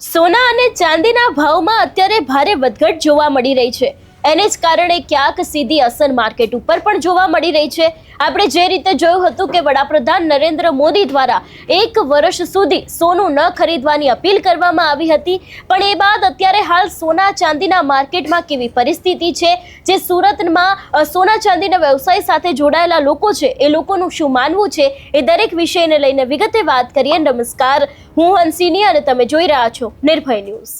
સોના અને ચાંદીના ભાવમાં અત્યારે ભારે વધઘટ જોવા મળી રહી છે। એને જ કારણે ક્યાંક સીધી અસર માર્કેટ ઉપર પણ જોવા મળી રહી છે। આપણે જે રીતે જોયું હતું કે વડાપ્રધાન નરેન્દ્ર મોદી દ્વારા 1 વર્ષ સુધી સોનું ન ખરીદવાની અપીલ કરવામાં આવી હતી, પણ એ બાદ અત્યારે હાલ સોના ચાંદીના માર્કેટમાં કેવી પરિસ્થિતિ છે, જે સુરતમાં સોના ચાંદીના વ્યવસાય સાથે જોડાયેલા લોકો છે એ લોકોનું શું માનવું છે, એ દરેક વિષયને લઈને વિગતે વાત કરીએ। નમસ્કાર, હું હંસિની અને તમે જોઈ રહ્યા છો નિર્ભય ન્યૂઝ।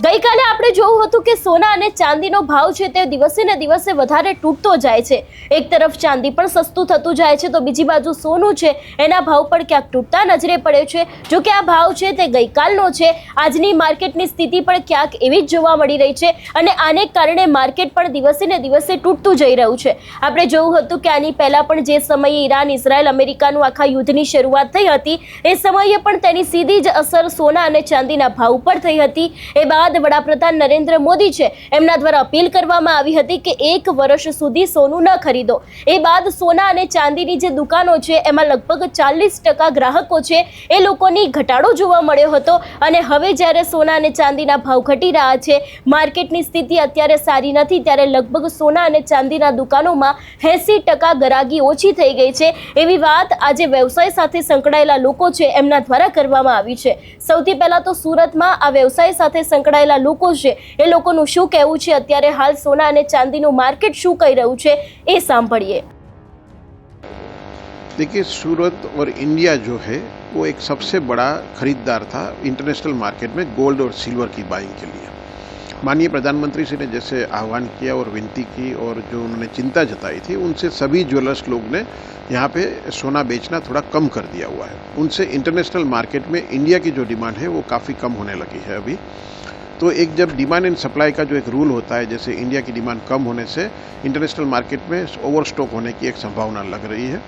ગઈકાલે આપણે જોયું હતું કે સોના અને ચાંદીનો ભાવ છે તે દિવસે ને દિવસે વધારે તૂટતો જાય છે। એક તરફ ચાંદી પણ સસ્તું થતું જાય છે તો બીજી બાજુ સોનું છે એના ભાવ પણ ક્યાંક તૂટતા નજરે પડે છે। જો કે આ ભાવ છે તે ગઈકાલનો છે, આજની માર્કેટની સ્થિતિ પણ ક્યાંક એવી જ જોવા મળી રહી છે અને આને કારણે માર્કેટ પણ દિવસે ને દિવસે તૂટતું જઈ રહ્યું છે। આપણે જોયું હતું કે આની પહેલા પણ જે સમયે ઈરાન, ઇઝરાયલ, અમેરિકાનું આખા યુદ્ધની શરૂઆત થઈ હતી એ સમયે પણ તેની સીધી જ અસર સોના અને ચાંદીના ભાવ ઉપર થઈ હતી। એ બાદ વડાપ્રધાન નરેન્દ્ર મોદી છે એમના દ્વારા અપીલ કરવામાં આવી હતી કે 1 વર્ષ સુધી સોનું ન ખરીદો। એ બાદ સોના અને ચાંદીની જે દુકાનો છે એમાં લગભગ 40% ગ્રાહકો છે એ લોકોની ઘટાડો જોવા મળ્યો હતો અને હવે જ્યારે સોના અને ચાંદીના ભાવ ઘટી રહ્યા છે, માર્કેટની સ્થિતિ અત્યારે સારી નથી, ત્યારે લગભગ સોના અને ચાંદીના દુકાનોમાં 80% ગરાગી ઓછી થઈ ગઈ છે, એવી વાત આજે વ્યવસાય સાથે સંકળાયેલા લોકો છે એમના દ્વારા કરવામાં આવી છે। સૌથી પહેલા તો સુરતમાં આ વ્યવસાય સાથે સંકળાયેલા લોકો છે એ લોકોનું શું કહેવું છે, અત્યારે હાલ સોના અને ચાंदीનું માર્કેટ શું કહી રહ્યું છે એ સાંભળીએ। देखिए, सूरत और इंडिया जो है वो एक सबसे बड़ा खरीदार था इंटरनेशनल मार्केट में गोल्ड और सिल्वर की बाइंग के लिए। माननीय प्रधानमंत्री जी ने जैसे आह्वान किया और विनती की और जो उन्होंने चिंता जताई थी, उनसे सभी ज्वेलर्स लोग ने यहाँ पे सोना बेचना थोड़ा कम कर दिया हुआ है। उनसे इंटरनेशनल मार्केट में इंडिया की जो डिमांड है वो काफ़ी कम होने लगी है अभी। तो एक जब डिमांड एंड सप्लाई का जो एक रूल होता है, जैसे इंडिया की डिमांड कम होने से इंटरनेशनल मार्केट में ओवर स्टॉक होने की एक संभावना लग रही है।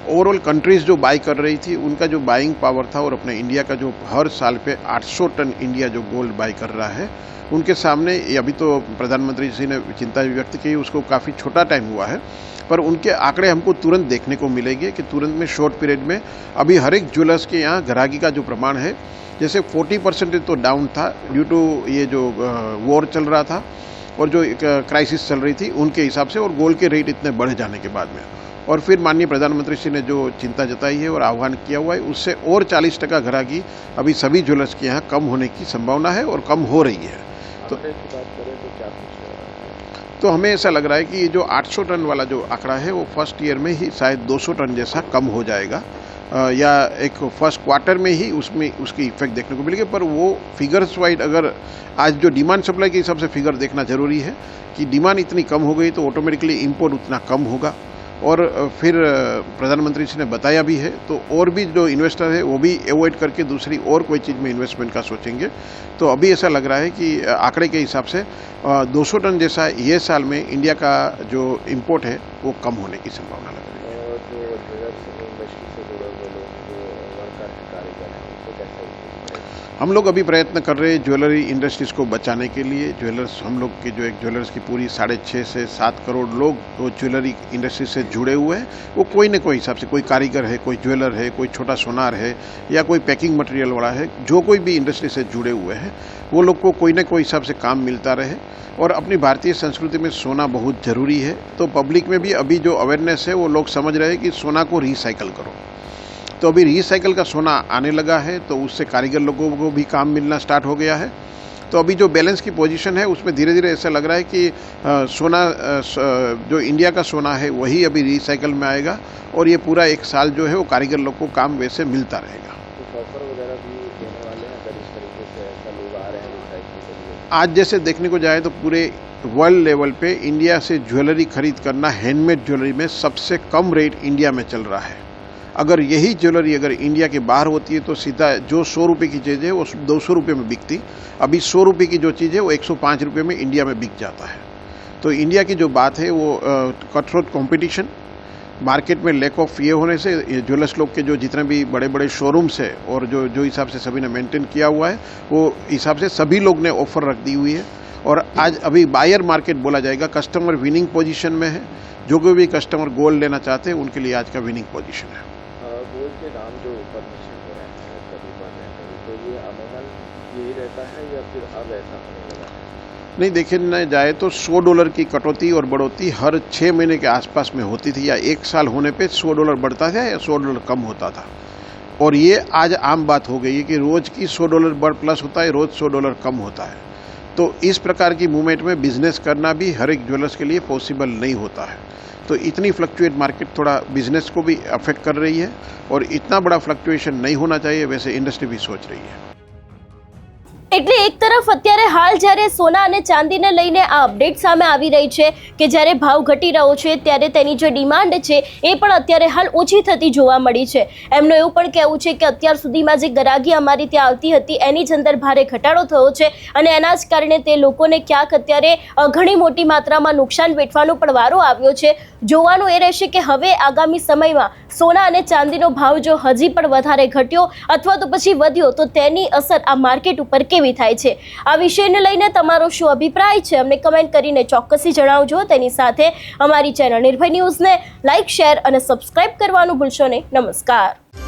ओवरऑल कंट्रीज़ जो बाई कर रही थी उनका जो बाइंग पावर था और अपने इंडिया का जो हर साल पे 800 टन इंडिया जो गोल्ड बाई कर रहा है, उनके सामने अभी तो प्रधानमंत्री जी ने चिंता व्यक्त की, उसको काफ़ी छोटा टाइम हुआ है, पर उनके आंकड़े हमको तुरंत देखने को मिलेंगे कि तुरंत में शॉर्ट पीरियड में अभी हर एक ज्वेलर्स के यहाँ ग्राहकी का जो प्रमाण है, जैसे 40% तो डाउन था ड्यू टू ये जो वॉर चल रहा था और जो क्राइसिस चल रही थी उनके हिसाब से, और गोल्ड के रेट इतने बढ़ जाने के बाद में, और फिर माननीय प्रधानमंत्री जी ने जो चिंता जताई है और आह्वान किया हुआ है, उससे और 40% ग्राहकी अभी सभी ज्वेलर्स के यहाँ कम होने की संभावना है और कम हो रही है। तो हमें ऐसा लग रहा है कि ये जो 800 टन वाला जो आंकड़ा है वो फर्स्ट ईयर में ही शायद 200 टन जैसा कम हो जाएगा, या एक फर्स्ट क्वार्टर में ही उसमें उसकी इफेक्ट देखने को मिलेगी। पर वो फिगर्स वाइज अगर आज जो डिमांड सप्लाई के हिसाब से फिगर देखना जरूरी है कि डिमांड इतनी कम हो गई तो ऑटोमेटिकली इंपोर्ट उतना कम होगा, और फिर प्रधानमंत्री जी ने बताया भी है तो और भी जो इन्वेस्टर है वो भी अवॉइड करके दूसरी और कोई चीज़ में इन्वेस्टमेंट का सोचेंगे। तो अभी ऐसा लग रहा है कि आंकड़े के हिसाब से 200 टन जैसा ये साल में इंडिया का जो इंपोर्ट है वो कम होने की संभावना लग रही है। हम लोग अभी प्रयत्न कर रहे हैं ज्वेलरी इंडस्ट्रीज़ को बचाने के लिए। ज्वेलर्स, हम लोग के जो एक ज्वेलर्स की पूरी 6.5 से 7 करोड़ लोग वो ज्वेलरी इंडस्ट्री से जुड़े हुए हैं। वो कोई न कोई हिसाब से, कोई कारीगर है, कोई ज्वेलर है, कोई छोटा सोनार है, या कोई पैकिंग मटेरियल वाला है, जो कोई भी इंडस्ट्री से जुड़े हुए हैं वो लोग को कोई न कोई हिसाब से काम मिलता रहे। और अपनी भारतीय संस्कृति में सोना बहुत ज़रूरी है, तो पब्लिक में भी अभी जो अवेयरनेस है वो लोग समझ रहे हैं कि सोना को रिसाइकल करो। तो अभी रिसाइकल का सोना आने लगा है, तो उससे कारीगर लोगों को भी काम मिलना स्टार्ट हो गया है। तो अभी जो बैलेंस की पोजीशन है उसमें धीरे धीरे ऐसा लग रहा है कि सोना जो इंडिया का सोना है वही अभी रिसाइकल में आएगा, और ये पूरा 1 साल जो है वो कारीगर लोग को काम वैसे मिलता रहेगा। तो ऑफर वगैरह भी देने वाले हैं अगर इस तरीके से ऐसा लोग आ रहे हैं रिसाइकल के लिए? आज जैसे देखने को जाए तो पूरे वर्ल्ड लेवल पे इंडिया से ज्वेलरी खरीद करना, हैंडमेड ज्वेलरी में सबसे कम रेट इंडिया में चल रहा है। अगर यही ज्वेलरी अगर इंडिया के बाहर होती है तो सीधा जो 100 रुपये की चीज़ है वो 200 रुपये में बिकती, अभी 100 रुपये की जो चीज़ है वो 105 रुपये में इंडिया में बिक जाता है। तो इंडिया की जो बात है वो कटथ्रोट कंपटीशन, मार्केट में लैक ऑफ ये होने से ये ज्वेलर्स लोग के जो जितने भी बड़े बड़े शोरूम्स है और जो हिसाब से सभी ने मेंटेन किया हुआ है वो हिसाब से सभी लोग ने ऑफर रख दी हुई है। और आज अभी बायर मार्केट बोला जाएगा, कस्टमर विनिंग पोजीशन में है। जो कोई भी कस्टमर गोल्ड लेना चाहते हैं उनके लिए आज का विनिंग पोजीशन है। गोल्ड के दाम जो ऊपर नीचे हो रहे हैं, कभी बढ़ रहे हैं, कभी तो ये ये अमूमन यही रहता है या फिर अब ऐसा होने लगा है? नहीं, देखने जाए तो $100 की कटौती और बढ़ोतरी हर 6 महीने के आसपास में होती थी, या एक साल होने पे $100 बढ़ता था या $100 कम होता था। और ये आज आम बात हो गई है कि रोज़ की $100 बढ़ प्लस होता है, रोज़ $100 कम होता है। तो इस प्रकार की मूवमेंट में बिजनेस करना भी हर एक ज्वेलर्स के लिए पॉसिबल नहीं होता है। तो इतनी फ्लक्चुएट मार्केट थोड़ा बिजनेस को भी अफेक्ट कर रही है, और इतना बड़ा फ्लक्चुएशन नहीं होना चाहिए, वैसे इंडस्ट्री भी सोच रही है। એટલે એક તરફ અત્યારે હાલ જ્યારે સોના અને ચાંદીને લઈને આ અપડેટ સામે આવી રહી છે કે જ્યારે ભાવ ઘટી રહ્યો છે ત્યારે તેની જે ડિમાન્ડ છે એ પણ અત્યારે હાલ ઓછી થતી જોવા મળી છે। એમનું એવું પણ કહેવું છે કે અત્યાર સુધીમાં જે ગરાગી અમારી ત્યાં આવતી હતી એની જ અંદર ભારે ઘટાડો થયો છે, અને એના જ કારણે તે લોકોને ક્યાંક અત્યારે ઘણી મોટી માત્રામાં નુકસાન વેઠવાનો પણ વારો આવ્યો છે। જોવાનું એ રહેશે કે હવે આગામી સમયમાં સોના અને ચાંદીનો ભાવ જો હજી પણ વધારે ઘટ્યો અથવા તો પછી વધ્યો તો તેની અસર આ માર્કેટ ઉપર કેવી થાય છે। આ વિષયને લઈને તમારો શું અભિપ્રાય છે અમને કમેન્ટ કરીને ચોક્કસથી જણાવજો। તેની સાથે અમારી ચેનલ નિર્ભય ન્યૂઝને લાઇક, શેર અને સબસ્ક્રાઇબ કરવાનું ભૂલશો નહીં। નમસ્કાર।